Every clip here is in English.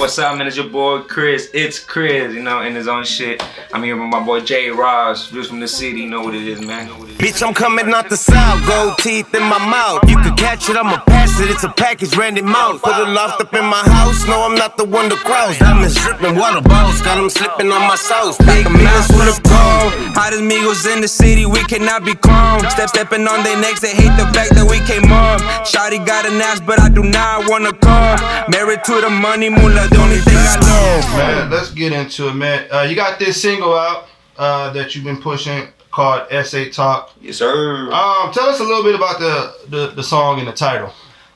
what's up, man? It's your boy Chris. It's Kriz, you know, in his own shit. I'm here with my boy J. Ross, views from the city. You know what it is, man. Bitch, I'm coming out the south, gold teeth in my mouth. You can catch it, I'ma pass it. It's a package, Randy Mouse. Put a loft up in my house. No, I'm not the one to cross. Diamonds dripping, water balls. Got them slipping on my sauce. Big mouth full of gold. Hottest Migos in the city, we cannot be calm. Stepping on their necks, they hate the fact that we came up. Shawty got an ass, but I do not wanna come. Married to the money, moolah, the only thing I love. Man, let's get into it, man. You got this single out that you've been pushing called S.A. TALK. Yes, sir. Tell us a little bit about the song and the title.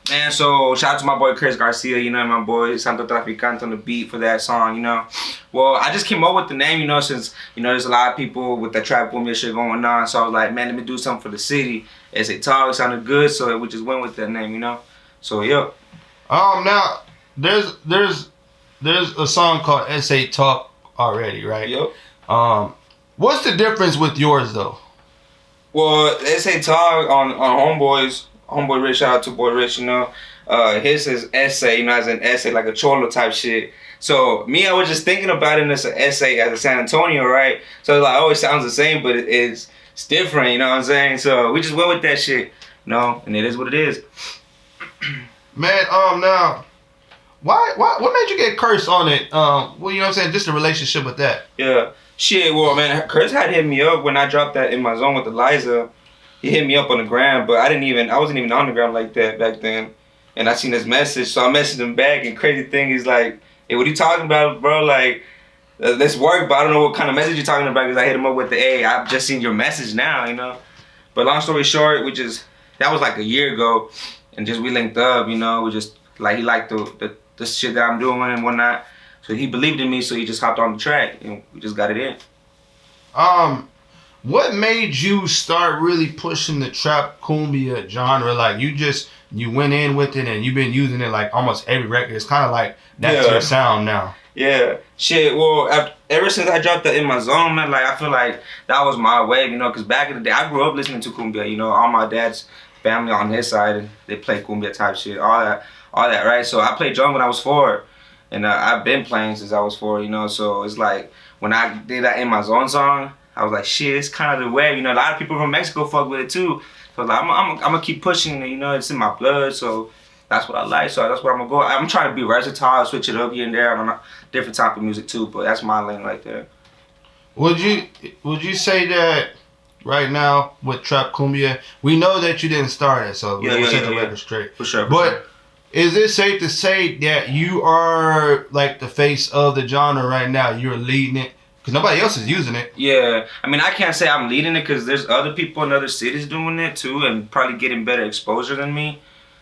Man, so shout out to my boy KERST GARCIA, you know, my boy Santo Traficante on the beat for that song, you know. Well, I just came up with the name, you know, since, you know, there's a lot of people with the trap kumbia shit going on. So I was like, man, let me do something for the city. S.A. TALK sounded good, so we just went with that name, you know. So, yeah. Now, there's a song called S.A. TALK already, right? Yep. What's the difference with yours, though? Well, S.A. TALK on Homeboy Rich, shout out to Boy Rich, you know. His is essay, you know, as an essay, like a cholo type shit. So me, I was just thinking about it as an essay as a San Antonio, right? So like, always sounds the same, but it's different, you know what I'm saying? So we just went with that shit, you know, and it is what it is. Man, now, what made you get KERST on it? Well, you know what I'm saying, just the relationship with that. Yeah, shit. Well, man, KERST had hit me up when I dropped that In My Zone with Eliza. He hit me up on the gram, but I wasn't even on the gram like that back then. And I seen his message, so I messaged him back. And crazy thing is like, hey, what are you talking about, bro? Like, let's work, but I don't know what kind of message you're talking about because I hit him up with the, hey, I've just seen your message now, you know. But long story short, that was like a year ago, and just we linked up, you know. We just like he liked the shit that I'm doing and whatnot, so he believed in me, so he just hopped on the track and we just got it in. What made you start really pushing the trap kumbia genre? Like you went in with it and you've been using it like almost every record. It's kind of like that's your sound now. Yeah, shit. Well, ever since I dropped that In My Zone, man, like I feel like that was my wave, you know. Cause back in the day, I grew up listening to kumbia. You know, all my dad's family on his side, they play kumbia type shit, all that, right? So I played drum when I was 4, and I've been playing since I was 4, you know. So it's like when I did that In My Zone song, I was like, shit, it's kind of the wave. You know, a lot of people from Mexico fuck with it too. So like, I'm gonna keep pushing it, you know, it's in my blood. So that's what I like. So that's where I'm gonna go. I'm trying to be versatile, switch it up here and there on a different type of music too. But that's my lane right there. Would you say that right now with trap kumbia, we know that you didn't start it, so we'll set the record straight. For sure. But is it safe to say that you are like the face of the genre right now? You're leading it? Because nobody else is using it. Yeah. I mean, I can't say I'm leading it because there's other people in other cities doing it too and probably getting better exposure than me.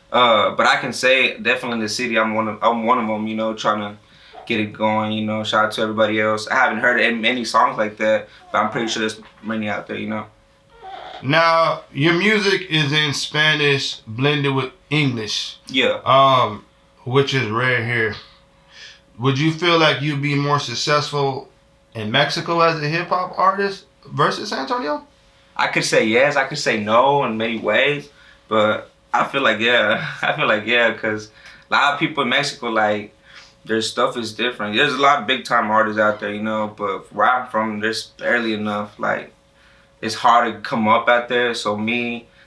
But I can say definitely in the city, I'm one of them, you know, trying to get it going, you know. Shout out to everybody else. I haven't heard any songs like that, but I'm pretty sure there's many out there, you know. Now, your music is in Spanish blended with English. Yeah. Which is rare here. Would you feel like you'd be more successful in Mexico as a hip hop artist versus San Antonio? I could say yes, I could say no in many ways, but I feel like yeah, because a lot of people in Mexico, like, their stuff is different. There's a lot of big time artists out there, you know, but where I'm from, there's barely enough. Like, it's hard to come up out there. So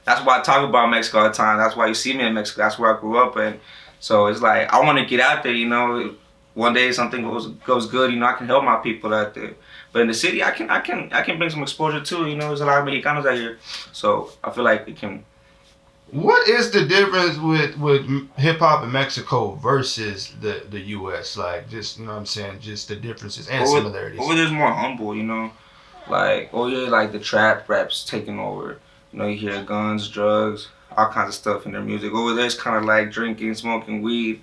that's why I talk about Mexico all the time. That's why you see me in Mexico. That's where I grew up in. So it's like, I want to get out there, you know. One day something goes good, you know, I can help my people out there. But in the city, I can bring some exposure too, you know. There's a lot of Mexicanos out here, so I feel like it can. What is the difference with hip hop in Mexico versus the U.S.? Like, just, you know what I'm saying, just the differences and similarities. Over there's more humble, you know. Like, like the trap rap's taking over. You know, you hear guns, drugs, all kinds of stuff in their music. Over there's kind of like drinking, smoking weed,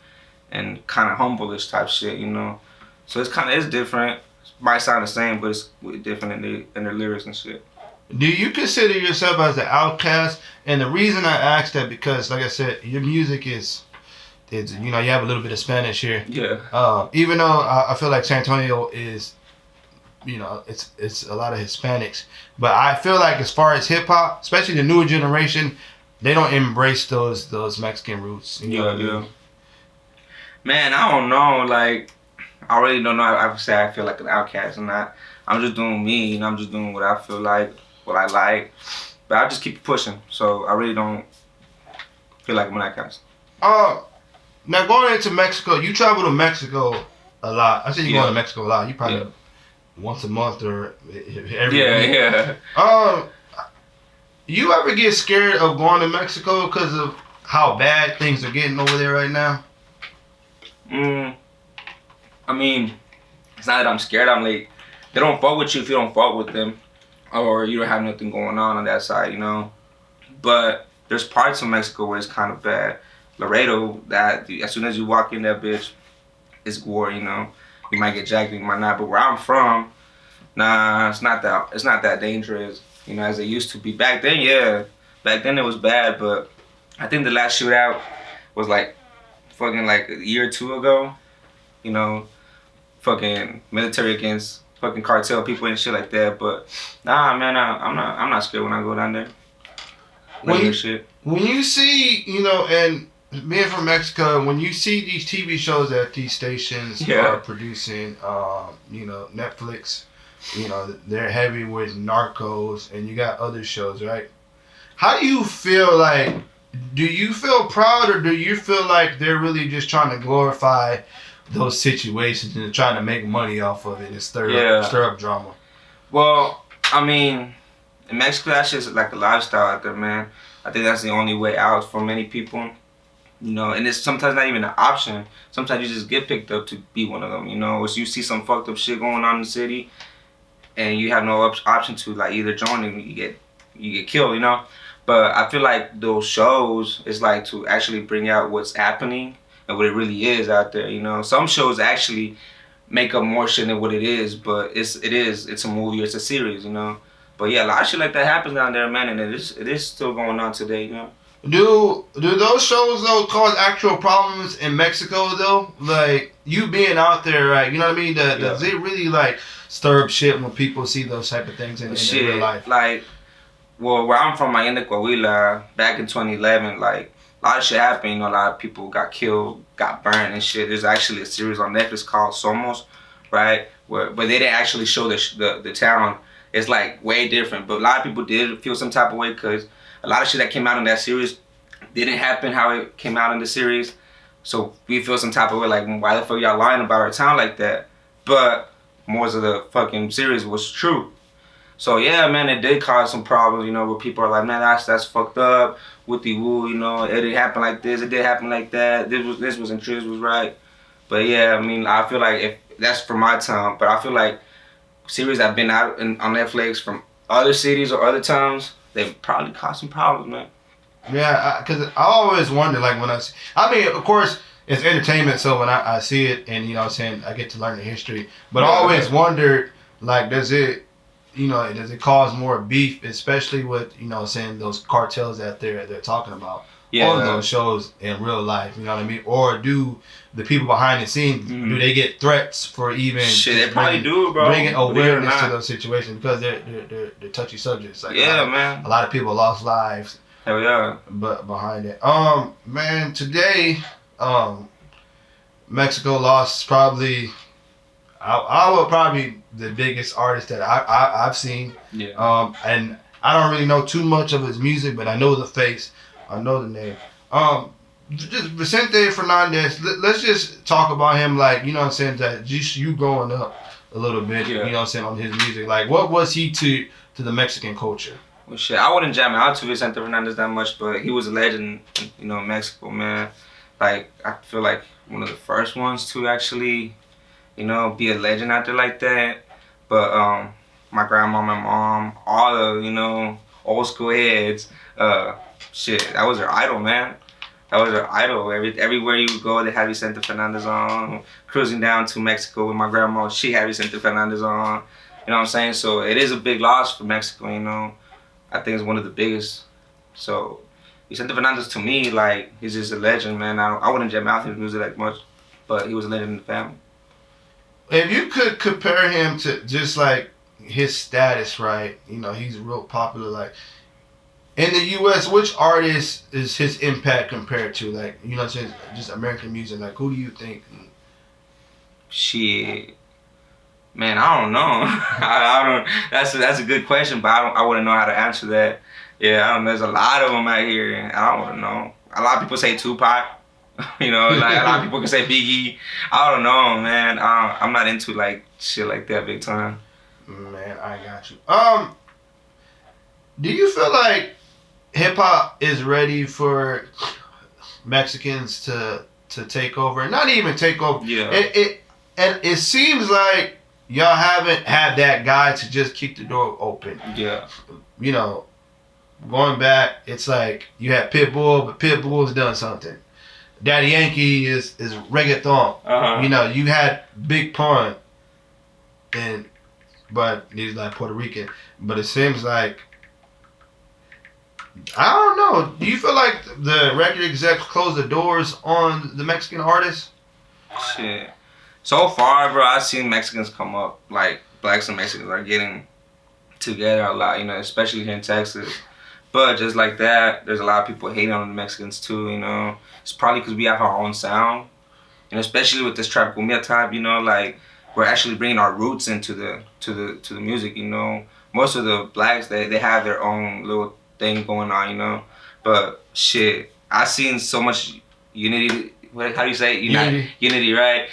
and kind of humble-ish type shit, you know. So it's different. It might sound the same, but it's different in their lyrics and shit. Do you consider yourself as an outcast? And the reason I ask that, because like I said, your music is you know, you have a little bit of Spanish here. Yeah. Even though I feel like San Antonio is, you know, it's a lot of Hispanics, but I feel like as far as hip hop, especially the newer generation, they don't embrace those Mexican roots. You know what I mean? Man, I don't know. Like, I really don't know. I would say I feel like an outcast and not. I'm just doing me, you know. I'm just doing what I feel like, what I like. But I just keep pushing. So I really don't feel like I'm an outcast. Now going into Mexico, you travel to Mexico a lot. I say you go to Mexico a lot. You probably once a month or every week. Yeah. You ever get scared of going to Mexico because of how bad things are getting over there right now? I mean, it's not that I'm scared. I'm like, they don't fuck with you if you don't fuck with them, or you don't have nothing going on that side, you know. But there's parts of Mexico where it's kind of bad. Laredo, that as soon as you walk in that bitch, it's war, you know. You might get jacked, you might not. But where I'm from, nah, it's not that dangerous, you know, as it used to be. Back then, yeah. Back then it was bad, but I think the last shootout was like fucking like a year or two ago. You know, fucking military against fucking cartel people and shit like that. But nah, man, I'm not scared when I go down there. When you see, you know, and being from Mexico, when you see these TV shows that these stations are producing, you know, Netflix, you know, they're heavy with Narcos, and you got other shows, right? How do you feel like? Do you feel proud, or do you feel like they're really just trying to glorify those situations and trying to make money off of it and stir up drama? Well, I mean, in Mexico, that shit's like a lifestyle out there, man. I think that's the only way out for many people, you know. And it's sometimes not even an option. Sometimes you just get picked up to be one of them, you know. Or you see some fucked up shit going on in the city, and you have no option to like either join and you get killed, you know. But I feel like those shows is like to actually bring out what's happening and what it really is out there, you know. Some shows actually make up more shit than what it is, but it's a movie, it's a series, you know. But yeah, a lot of shit like that happens down there, man, and it is still going on today, you know. Do those shows though cause actual problems in Mexico though? Like you being out there, right? You know what I mean? Does it really like stir up shit when people see those type of things in real life? Like, well, where I'm from, like in Coahuila, back in 2011, like a lot of shit happened. You know, a lot of people got killed, got burned and shit. There's actually a series on Netflix called Somos, right? But they didn't actually show the town. It's like way different. But a lot of people did feel some type of way because a lot of shit that came out in that series didn't happen how it came out in the series. So we feel some type of way like, why the fuck y'all lying about our town like that? But most of the fucking series was true. So yeah, man, it did cause some problems, you know, where people are like, man, that's fucked up, wooty woo, you know, it didn't happen like this, it did happen like that, this wasn't true, this was right. But yeah, I mean, I feel like if that's for my town, but I feel like series that have been out on Netflix from other cities or other towns, they've probably caused some problems, man. Yeah, because I always wonder, like when I mean, of course, it's entertainment, so when I see it and, you know what I'm saying, I get to learn the history, but I always wondered, like, does it cause more beef, especially with, you know, saying those cartels that they're talking about on those shows in real life, you know what I mean? Or do the people behind the scenes, do they get threats for even they probably do, bro, bringing awareness to those situations because they're touchy subjects? Like, man, a lot of people lost lives. Hell yeah. But behind it, man, today, Mexico lost probably. I would probably the biggest artist that I've seen. Yeah. And I don't really know too much of his music, but I know the face, I know the name. Just Vicente Fernandez. Let's just talk about him, like, you know what I'm saying, that just you growing up a little bit, you know what I'm saying, on his music. Like, what was he to the Mexican culture? Well, shit, I wouldn't jam out to Vicente Fernandez that much, but he was a legend, you know, in Mexico, man. Like, I feel like one of the first ones to actually, you know, be a legend out there like that. But my grandma, my mom, all the, you know, old school heads, shit, that was their idol, man. That was their idol. Everywhere you would go, they had Vicente Fernandez on. Cruising down to Mexico with my grandma, she had Vicente Fernandez on. You know what I'm saying? So it is a big loss for Mexico, you know. I think it's one of the biggest. So Vicente Fernandez, to me, like, he's just a legend, man. I wouldn't jam out his music that much, but he was a legend in the family. If you could compare him to just like his status, right? You know, he's real popular. Like in the U.S., which artist is his impact compared to, like, you know what I'm saying, just American music? Like, who do you think? Shit. Man, I don't know. I don't. That's a good question, but I wouldn't know how to answer that. Yeah, I don't know. There's a lot of them out here, and I don't know. A lot of people say Tupac. You know, like a lot of people can say Biggie. I don't know, man. I'm not into like shit like that big time. Man, I got you. Do you feel like hip hop is ready for Mexicans to take over, and not even take over? Yeah. It seems like y'all haven't had that guy to just keep the door open. Yeah. You know, going back, it's like you had Pitbull, but Pitbull's done something. Daddy Yankee is reggaeton. Uh-huh. You know, you had Big Pun, but he's like Puerto Rican. But it seems like, I don't know. Do you feel like the record execs closed the doors on the Mexican artists? Shit. So far, bro, I've seen Mexicans come up. Like, blacks and Mexicans are getting together a lot, you know, especially here in Texas. But just like that, there's a lot of people hating on the Mexicans too, you know. It's probably because we have our own sound. And especially with this trap kumbia type, you know, like, we're actually bringing our roots into the music, you know. Most of the blacks, they have their own little thing going on, you know. But shit, I've seen so much unity. How do you say it? Unity, right?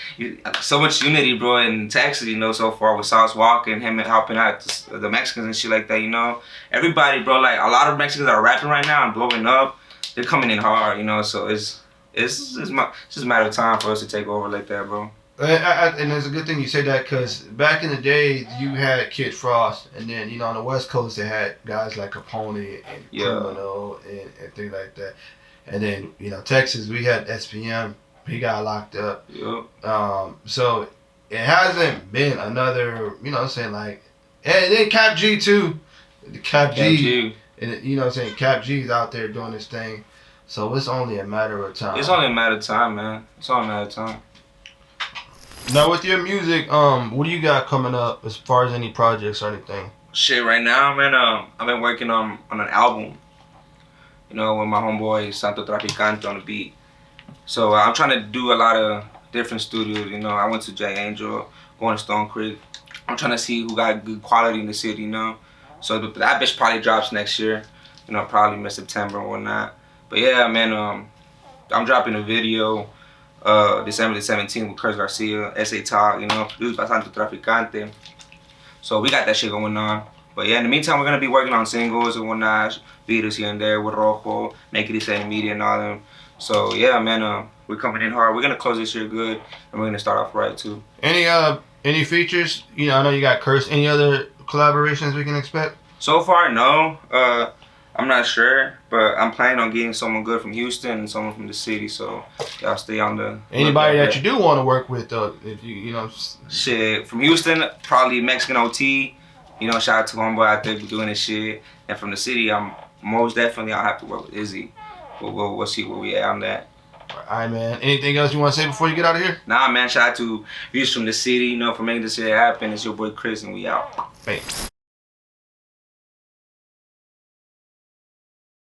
So much unity, bro, in Texas, you know, so far with Sauce Walker and him helping out the Mexicans and shit like that, you know. Everybody, bro, like a lot of Mexicans that are rapping right now and blowing up, they're coming in hard, you know. So it's just a matter of time for us to take over like that, bro. And it's a good thing you say that, because back in the day, you had Kid Frost, and then, you know, on the West Coast, they had guys like Capone and Criminal and things like that. And then, you know, Texas, we had SPM. He got locked up. Yep. So it hasn't been another, you know what I'm saying, like, and then Cap G too. Cap G. And, you know what I'm saying, Cap G's out there doing his thing. So it's only a matter of time. It's only a matter of time, man. It's only a matter of time. Now, with your music, what do you got coming up as far as any projects or anything? Shit, right now, man, I've been working on an album. You know, with my homeboy Santo Traficante on the beat. So I'm trying to do a lot of different studios. You know, I went to J Angel, going to Stone Creek. I'm trying to see who got good quality in the city, you know. So that bitch probably drops next year. You know, probably mid-September or whatnot. But yeah, man, I'm dropping a video December the 17th with KERST GARCIA, S.A. TALK, you know, produced by Santo Traficante. So we got that shit going on. But yeah, in the meantime, we're going to be working on singles and whatnot, videos here and there with Rojo, Make It Say Media and all them. So yeah, man, we're coming in hard. We're going to close this year good, and we're going to start off right too. Any features? You know, I know you got KERST. Any other collaborations we can expect? So far, no. I'm not sure, but I'm planning on getting someone good from Houston and someone from the city, so y'all stay on the... Anybody that you do want to work with, though, if you know... Shit, from Houston, probably Mexican OT. You know, shout out to homeboy out there doing this shit. And from the city, I'm most definitely, I'll have to work with Izzy. We'll see where we at on that. All right, man. Anything else you want to say before you get out of here? Nah, man, shout out to views from the city, you know, for making this shit happen. It's your boy Chris, and we out. Thanks.